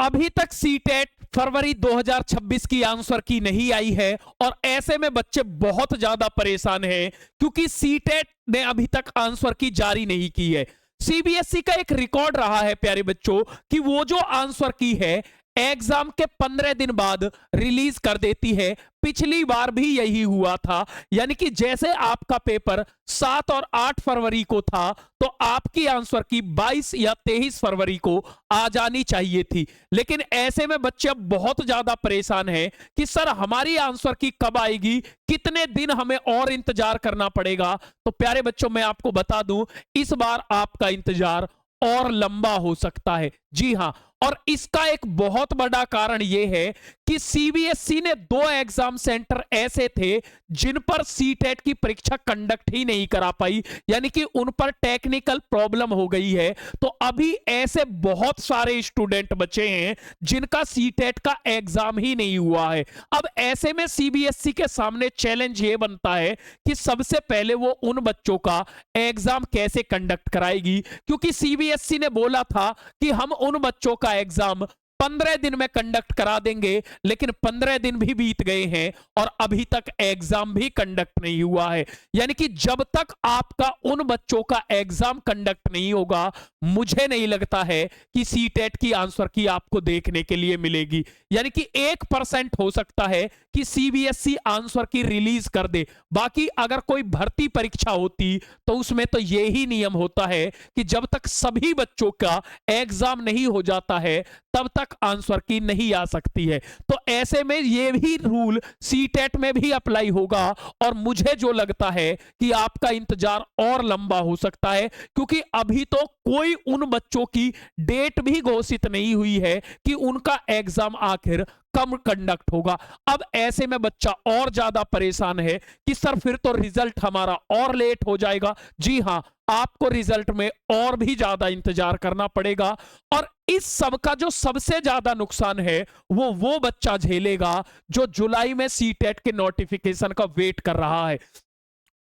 अभी तक सीटेट फरवरी 2026 की आंसर की नहीं आई है और ऐसे में बच्चे बहुत ज्यादा परेशान हैं क्योंकि सीटेट ने अभी तक आंसर की जारी नहीं की है। सीबीएसई का एक रिकॉर्ड रहा है प्यारे बच्चों कि वो जो आंसर की है एग्जाम के 15 दिन बाद रिलीज कर देती है। पिछली बार भी यही हुआ था, यानी कि जैसे आपका पेपर 7 और 8 फरवरी को था तो आपकी आंसर की 22 या 23 फरवरी को आ जानी चाहिए थी। लेकिन ऐसे में बच्चे अब बहुत ज्यादा परेशान हैं कि सर हमारी आंसर की कब आएगी, कितने दिन हमें और इंतजार करना पड़ेगा। तो प्यारे बच्चों मैं आपको बता दूं, इस बार आपका इंतजार और लंबा हो सकता है। जी हां, और इसका एक बहुत बड़ा कारण यह है कि सीबीएसई ने 2 एग्जाम सेंटर ऐसे थे जिन पर सीटेट की परीक्षा कंडक्ट ही नहीं करा पाई, यानी कि उन पर टेक्निकल प्रॉब्लम हो गई है। तो अभी ऐसे बहुत सारे स्टूडेंट बचे हैं जिनका सीटेट का एग्जाम ही नहीं हुआ है। अब ऐसे में सीबीएसई के सामने चैलेंज यह बनता है कि सबसे पहले वो उन बच्चों का एग्जाम कैसे कंडक्ट कराएगी, क्योंकि सीबीएसई ने बोला था कि हम उन बच्चों का एग्जाम 15 दिन में कंडक्ट करा देंगे, लेकिन 15 दिन भी बीत गए हैं और अभी तक एग्जाम भी कंडक्ट नहीं हुआ है। यानी कि जब तक आपका उन बच्चों का एग्जाम कंडक्ट नहीं होगा, मुझे नहीं लगता है कि सीटेट की आंसर की आपको देखने के लिए मिलेगी। यानी कि 1% हो सकता है कि सीबीएसई आंसर की रिलीज कर दे। बाकी अगर कोई भर्ती परीक्षा होती तो उसमें तो यही नियम होता है कि जब तक सभी बच्चों का एग्जाम नहीं हो जाता है तब तक आंसर की नहीं आ सकती है। तो ऐसे में ये भी रूल सीटेट में भी अप्लाई होगा और मुझे जो लगता है कि आपका इंतजार और लंबा हो सकता है, क्योंकि अभी तो कोई उन बच्चों की डेट भी घोषित नहीं हुई है कि उनका एग्जाम आखिर कब कंडक्ट होगा। अब ऐसे में बच्चा और ज्यादा परेशान है कि सर फिर तो रिजल्ट हमारा और लेट हो जाएगा। जी हां, आपको रिजल्ट में और भी ज्यादा इंतजार करना पड़ेगा और इस सब का जो सबसे ज्यादा नुकसान है वो बच्चा झेलेगा जो जुलाई में सीटेट के नोटिफिकेशन का वेट कर रहा है,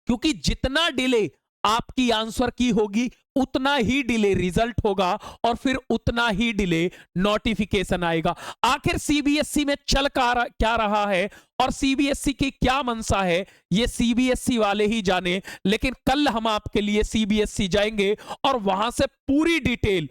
क्योंकि जितना डिले आपकी आंसर की होगी उतना ही डिले रिजल्ट होगा और फिर उतना ही डिले नोटिफिकेशन आएगा। आखिर सीबीएसई में चल क्या रहा है और सीबीएसई की क्या मंशा है, ये सीबीएसई वाले ही जाने। लेकिन कल हम आपके लिए सीबीएसई जाएंगे और वहां से पूरी डिटेल,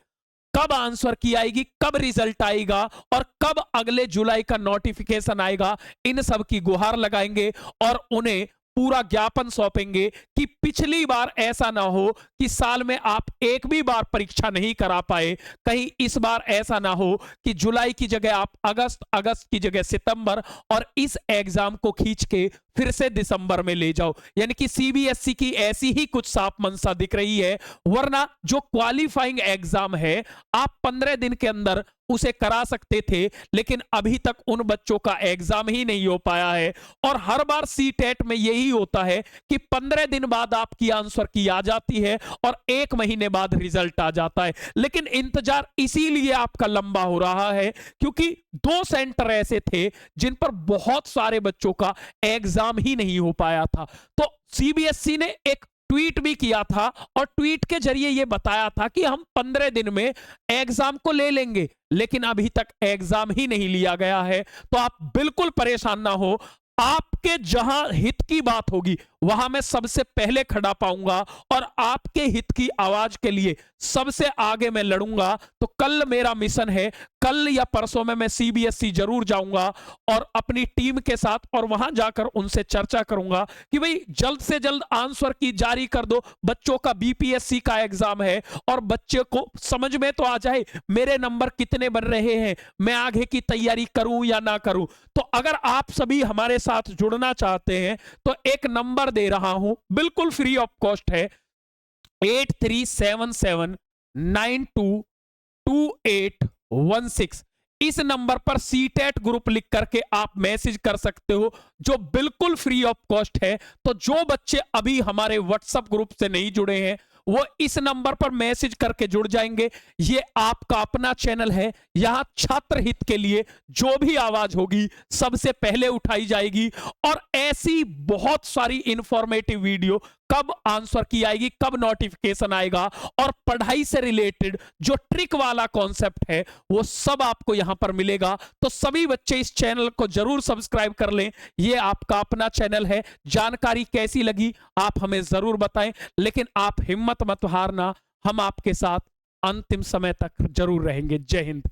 कब आंसर की आएगी, कब रिजल्ट आएगा और कब अगले जुलाई का नोटिफिकेशन आएगा, इन सब की गुहार लगाएंगे और उन्हें पूरा ज्ञापन सौंपेंगे कि पिछली बार ऐसा ना हो कि साल में आप एक भी बार परीक्षा नहीं करा पाए। कहीं इस बार ऐसा ना हो कि जुलाई की जगह आप अगस्त की जगह सितंबर और इस एग्जाम को खींच के फिर से दिसंबर में ले जाओ। यानी कि सीबीएसई की ऐसी ही कुछ साफ मंशा दिख रही है। वरना जो क्वालिफाइंग एग्जाम है आप 15 दिन के अंदर उसे करा सकते थे, लेकिन अभी तक उन बच्चों का एग्जाम ही नहीं हो पाया है। और हर बार सीटेट में यही होता है कि 15 दिन बाद आपकी आंसर की आ जाती है और 1 महीने बाद रिजल्ट आ जाता है। लेकिन इंतजार इसीलिए आपका लंबा हो रहा है क्योंकि 2 सेंटर ऐसे थे जिन पर बहुत सारे बच्चों का एग्जाम ही नहीं हो पाया था। तो सीबीएसई ने एक ट्वीट भी किया था और ट्वीट के जरिए यह बताया था कि हम 15 दिन में एग्जाम को ले लेंगे, लेकिन अभी तक एग्जाम ही नहीं लिया गया है। तो आप बिल्कुल परेशान ना हो, आपके जहां हित की बात होगी वहां मैं सबसे पहले खड़ा पाऊंगा और आपके हित की आवाज के लिए सबसे आगे मैं लड़ूंगा। तो कल मेरा मिशन है, कल या परसों में मैं सीबीएसई जरूर जाऊंगा और अपनी टीम के साथ और वहां जाकर उनसे चर्चा करूंगा कि भाई जल्द से जल्द आंसर की जारी कर दो। बच्चों का बीपीएससी का एग्जाम है और बच्चे को समझ में तो आ जाए मेरे नंबर कितने बन रहे हैं, मैं आगे की तैयारी करूं या ना करूं। तो अगर आप सभी हमारे साथ जुड़ना चाहते हैं तो एक नंबर दे रहा हूं, बिल्कुल फ्री ऑफ कॉस्ट है, 8377922816। इस नंबर पर सीटेट ग्रुप लिख करके आप मैसेज कर सकते हो जो बिल्कुल फ्री ऑफ कॉस्ट है। तो जो बच्चे अभी हमारे व्हाट्सएप ग्रुप से नहीं जुड़े हैं वो इस नंबर पर मैसेज करके जुड़ जाएंगे। ये आपका अपना चैनल है, यहां छात्र हित के लिए जो भी आवाज होगी सबसे पहले उठाई जाएगी और ऐसी बहुत सारी इंफॉर्मेटिव वीडियो कब आंसर की आएगी, कब नोटिफिकेशन आएगा, और पढ़ाई से रिलेटेड जो ट्रिक वाला कॉन्सेप्ट है वो सब आपको यहां पर मिलेगा। तो सभी बच्चे इस चैनल को जरूर सब्सक्राइब कर लें, ये आपका अपना चैनल है। जानकारी कैसी लगी आप हमें जरूर बताएं, लेकिन आप हिम्मत मत हारना, हम आपके साथ अंतिम समय तक जरूर रहेंगे। जय हिंद।